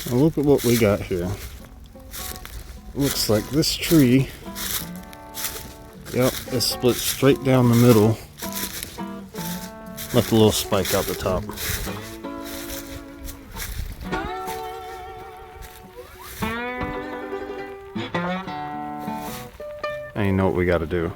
Now look at what we got here. Looks like this tree, yep, is split straight down the middle. Left a little spike out the top. And you know what we got to do.